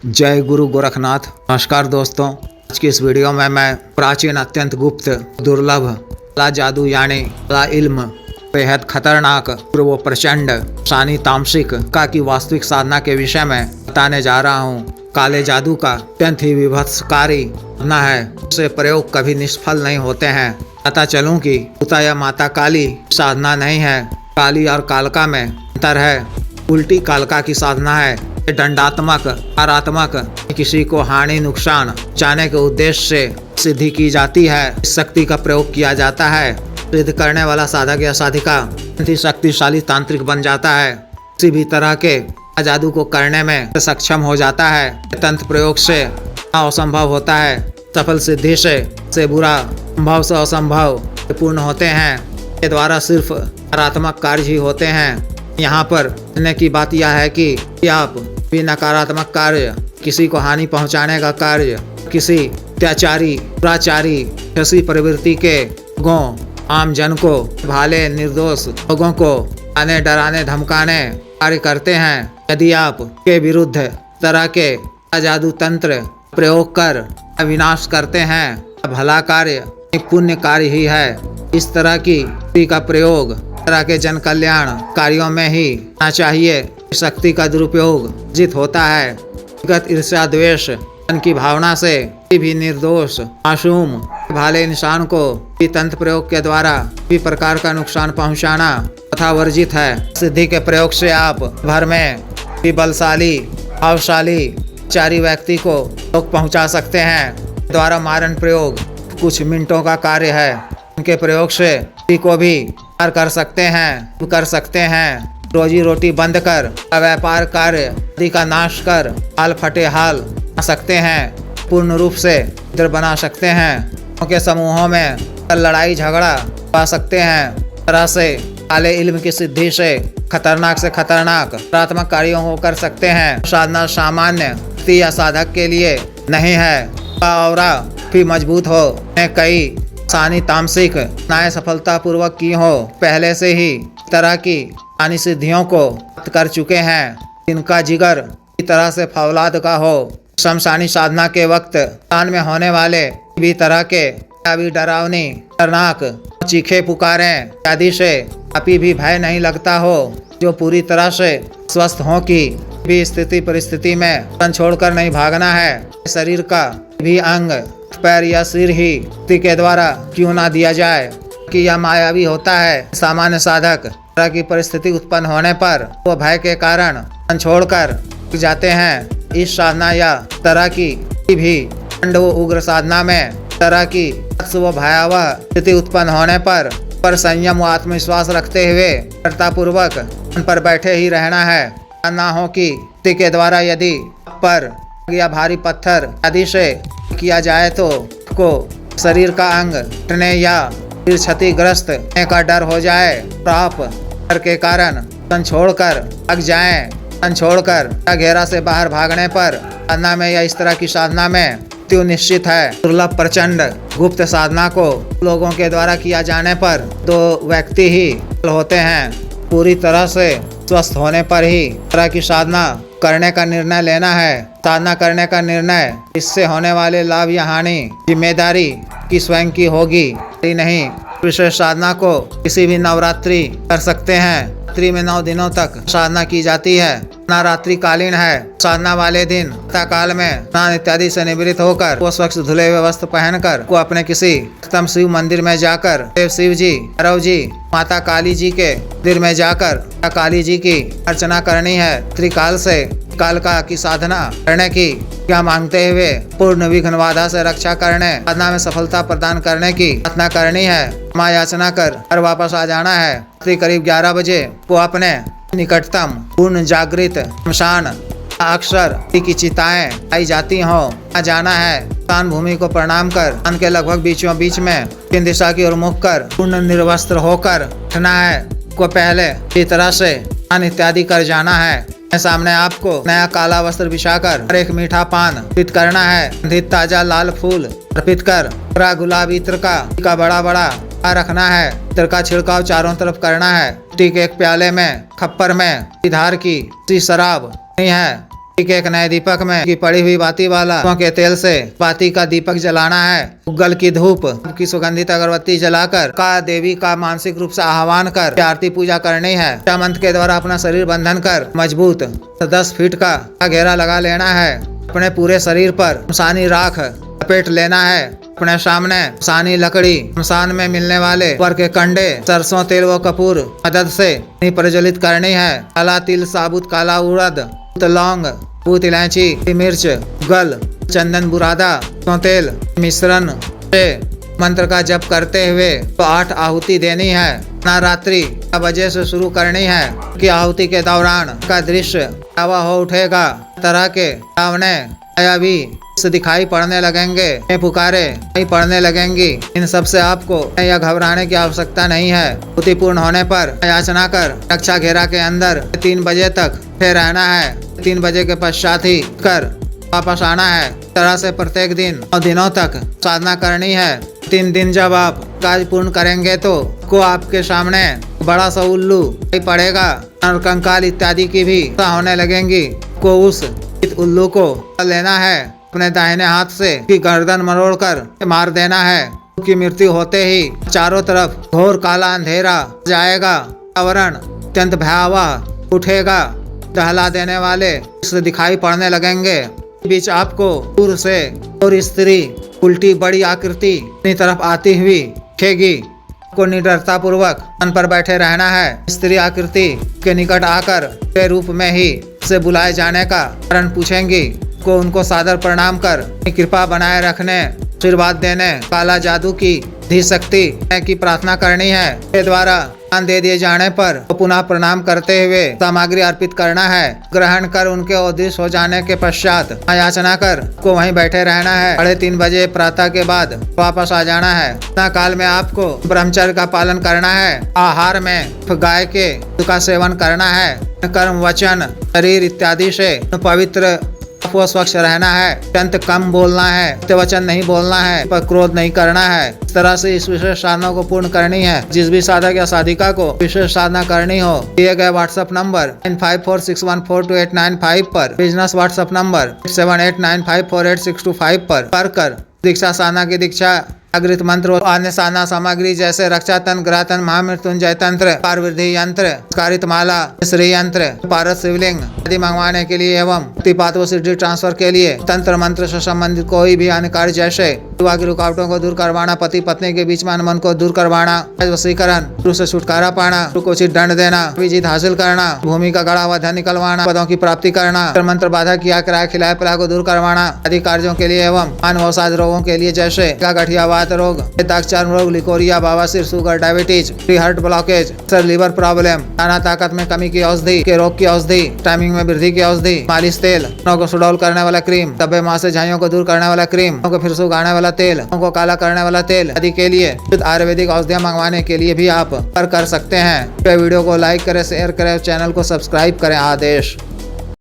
जय गुरु गोरखनाथ। नमस्कार दोस्तों, आज की इस वीडियो में मैं प्राचीन, अत्यंत गुप्त, दुर्लभ कला जादू यानी कला इल्म, बेहद खतरनाक व प्रचंड शानी तामसिक का की वास्तविक साधना के विषय में बताने जा रहा हूँ। काले जादू का अत्यंत ही विभत्सकारी साधना है, उससे प्रयोग कभी निष्फल नहीं होते हैं। पता चलूं कि पिता या माता काली साधना नहीं है। काली और कालका में अंतर है। उल्टी कालका की साधना है, दंडात्मक, आरात्मक, किसी को हानि नुकसान चाहने के उद्देश्य से सिद्धि की जाती है। इस शक्ति का प्रयोग किया जाता है। सिद्ध करने वाला साधक या साधिका अति शक्तिशाली तांत्रिक बन जाता है। किसी भी तरह के जादू को करने में सक्षम हो जाता है। तंत्र प्रयोग से असंभव होता है, सफल सिद्धि से बुरा, संभव से असंभव पूर्ण होते हैं। के द्वारा सिर्फ नकारात्मक कार्य ही होते हैं। यहाँ पर कहने की बात यह है कि आप भी नकारात्मक कार्य, किसी को हानि पहुँचाने का कार्य, किसी अत्याचारी, दुराचारी, ऐसी प्रवृत्ति के लोगों, आम जन को, भाले निर्दोष लोगों को आने डराने धमकाने कार्य करते हैं। यदि आप के विरुद्ध तरह के जादू तंत्र प्रयोग कर विनाश करते हैं, भला कार्य पुण्य कार्य ही है। इस तरह की का प्रयोग तरह के जन कल्याण कार्यों में ही होना चाहिए। शक्ति का दुरुपयोग जित होता है। व्यक्तिगत ईर्ष्या द्वेष की भावना से भी निर्दोष मासूम भाले इंसान को भी तंत्र प्रयोग के द्वारा भी प्रकार का नुकसान पहुंचाना तथा वर्जित है। सिद्धि के प्रयोग से आप भर में भी बलशाली, भावशाली, चारी व्यक्ति को लोग पहुंचा सकते हैं। द्वारा मारण प्रयोग कुछ मिनटों का कार्य है। उनके प्रयोग से किसी को भी कर सकते हैं। रोजी रोटी बंद कर, व्यापार कार्य आदि का नाश कर, हाल फटे हाल बना सकते हैं। पूर्ण रूप से इधर बना सकते हैं। उनके समूहों में लड़ाई झगड़ा पा सकते हैं। तरह से काले इल्म की सिद्धि से खतरनाक प्राथमिक कार्यों को कर सकते हैं। साधना सामान्य व्यक्ति या साधक के लिए नहीं है। और भी मजबूत हो, कई शानी तामसिक नाएं सफलतापूर्वक की हो, पहले से ही तरह की शानी सिद्धियों को प्राप्त कर चुके हैं। इनका जिगर इस तरह से फौलाद का हो। शमशानी साधना के वक्त कान में होने वाले भी तरह के भी डरावनी, खतरनाक चीखे पुकारें आदि से अभी भी भय नहीं लगता हो। जो पूरी तरह से स्वस्थ हो कि भी स्थिति परिस्थिति में तन छोड़कर नहीं भागना है। शरीर का भी अंग, पैर या सिर ही के द्वारा क्यों ना दिया जाए कि यह मायावी होता है। सामान्य साधक तरह की परिस्थिति उत्पन्न होने पर वो भय के कारण तन छोड़कर जाते हैं। इस साधना या तरह की भी दंड व उग्र साधना में तरह की व भयावह स्थिति उत्पन्न होने पर संयम व आत्मविश्वास रखते हुए दृढ़तापूर्वक उन पर बैठे ही रहना है। ना हो कि के द्वारा यदि पर या भारी पत्थर आदि से किया जाए तो को शरीर का अंग टूटने या फिर क्षतिग्रस्त होने का डर हो जाए। आप डर के कारण तन छोड़कर भाग जाएं। तन छोड़कर घेरा से बाहर भागने पर साधना में या इस तरह की साधना में मृत्यु निश्चित है। दुर्लभ प्रचंड गुप्त साधना को लोगों के द्वारा किया जाने पर 2 व्यक्ति ही होते हैं। पूरी तरह से स्वस्थ होने पर ही तरह की साधना करने का निर्णय लेना है। साधना करने का निर्णय, इससे होने वाले लाभ या हानि जिम्मेदारी की स्वयं की होगी, नहीं। विशेष साधना को किसी भी नवरात्रि कर सकते हैं। रात्रि में 9 दिनों तक साधना की जाती है। ना रात्रि कालीन है। साधना वाले दिन प्रातः काल में स्नान इत्यादि से निवृत्त होकर वो स्वच्छ धुले हुए वस्त्र पहनकर को अपने किसी उत्तम शिव मंदिर में जाकर देव शिव जी, भैरव जी, माता काली जी के मंदिर में जाकर काली जी की अर्चना करनी है। त्रिकाल से कालका की साधना करने की क्या मांगते हुए पूर्ण विघ्न बाधा से रक्षा करने, साधना में सफलता प्रदान करने की प्रार्थना करनी है। माँ याचना कर वापस आ जाना है। करीब 11 बजे वो अपने निकटतम पूर्ण जागृत शमशान अक्सर की चिताएं आई जाती हो जाना है। स्थान भूमि को प्रणाम कर स्थान के लगभग बीचों बीच में दक्षिण दिशा की ओर मुख कर पूर्ण निर्वस्त्र होकर उठना है। को पहले इस तरह से स्नान इत्यादि कर जाना है। सामने आपको नया काला वस्त्र बिछाकर और एक मीठा पान अर्पित करना है। ताजा लाल फूल अर्पित कर पूरा गुलाब इत्र का बड़ा रखना है। इत्र का छिड़काव चारों तरफ करना है। ठीक एक प्याले में खप्पर में धार की शराब नहीं है एक नए दीपक में की पड़ी हुई बाती वाला के तेल से बाती का दीपक जलाना है। उगल की धूप की सुगंधित अगरबत्ती जलाकर का देवी का मानसिक रूप से आह्वान कर आरती पूजा करनी है। मंत्र के द्वारा अपना शरीर बंधन कर मजबूत 10 फीट का घेरा लगा लेना है। अपने पूरे शरीर पर शमशानी राख लपेट लेना है। अपने सामने शमशानी लकड़ी शमशान में मिलने वाले वर के कंडे सरसों तेल व कपूर मदद से प्रज्वलित करनी है। काला तिल, साबुत काला उड़द, लौंग, बूत इलायची, मिर्च, गल, चंदन, बुरादा, तेल मिश्रण से मंत्र का जप करते हुए 8 आहुति देनी है। रात्रि 9 बजे से शुरू करनी है कि आहुति के दौरान का दृश्य हवा हो उठेगा। तरह के सामने भी दिखाई पड़ने लगेंगे, पुकारे नहीं पड़ने लगेंगी। इन सब से आपको यह घबराने की आवश्यकता नहीं है। आहुति पूर्ण होने पर याचना कर रक्षा घेरा के अंदर 3 बजे तक रहना है। 3 बजे के पश्चात ही कर वापस आना है। तरह से प्रत्येक दिन और दिनों तक साधना करनी है। 3 दिन जब आप कार्य पूर्ण करेंगे तो को आपके सामने बड़ा सा उल्लू पड़ेगा और कंकाल इत्यादि की भी होने लगेंगी। को उस उल्लू को लेना है, अपने दाहिने हाथ से की गर्दन मरोड़कर मार देना है। की मृत्यु होते ही चारों तरफ घोर काला अंधेरा जाएगा। आवरण अत्यंत भयावह उठेगा। दहला देने वाले दिखाई पड़ने लगेंगे। बीच आपको दूर से और स्त्री उल्टी बड़ी आकृति अपनी तरफ आती हुई दिखेगी। को निडरता पूर्वक मन पर बैठे रहना है। स्त्री आकृति के निकट आकर के रूप में ही से बुलाए जाने का कारण पूछेंगी। को उनको सादर प्रणाम कर कृपा बनाए रखने, आशीर्वाद देने, काला जादू की धी शक्ति की प्रार्थना करनी है। के द्वारा दान दे दिए जाने पर तो पुनः प्रणाम करते हुए सामग्री अर्पित करना है। ग्रहण कर उनके अदृश्य हो जाने के पश्चात याचना कर को वहीं बैठे रहना है। 3:30 बजे प्रातः के बाद वापस आ जाना है। इतना काल में आपको ब्रह्मचर्य का पालन करना है। आहार में गाय के दूध का सेवन करना है। कर्म, वचन, शरीर इत्यादि से पवित्र वो स्वच्छ रहना है। अत्यंत कम बोलना है, वचन नहीं बोलना है, पर क्रोध नहीं करना है। इस तरह से इस विशेष साधना को पूर्ण करनी है। जिस भी साधक या साधिका को विशेष साधना करनी हो दिए गए व्हाट्सएप नंबर 9546142895 पर, बिजनेस व्हाट्सएप नंबर 7895486225 पर कर दीक्षा साधना की दीक्षा जागृत मंत्र और अन्य साधना सामग्री जैसे रक्षा तंत्र, ग्रह तंत्र, महामृत्युंजय तंत्र, पारवृद्धि यंत्र, कारित माला, श्री यंत्र, पारस शिवलिंग आदि मंगवाने के लिए एवं तिपात व सिद्धि ट्रांसफर के लिए तंत्र मंत्र से संबंधित कोई भी अन्य कार्य जैसे विवाह की रुकावटों को दूर करवाना, पति पत्नी के बीच में अनबन को दूर करवाना, वशीकरण, शत्रु से छुटकारा पाना, को उचित दंड देना, विजित हासिल करना, भूमि का गड़ा हुआ धन निकलवाना, पदों की प्राप्ति करना, मंत्र बाधा किया किराया खिलाया पिलाया को दूर करवाना आदि कार्यों के लिए एवं अनवसाद रोगों के लिए जैसे गठिया रोग, चर्म रोग, लिकोरिया, बवासीर, sugar, diabetes, heart blockage, liver problem, खाना ताकत में कमी की औषधि, के रोग की औषधि, टाइमिंग में वृद्धि की औषधि, मालिश तेल, को सुडौल करने वाला क्रीम, तब्बे माँ से झाइयों को दूर करने वाला क्रीम, को फिर सुगाने वाला तेल, को काला करने वाला तेल आदि के लिए आयुर्वेदिक औषधियाँ मंगवाने के लिए भी आप कर सकते हैं। वीडियो को लाइक करें, शेयर करें, चैनल को सब्सक्राइब करें। आदेश।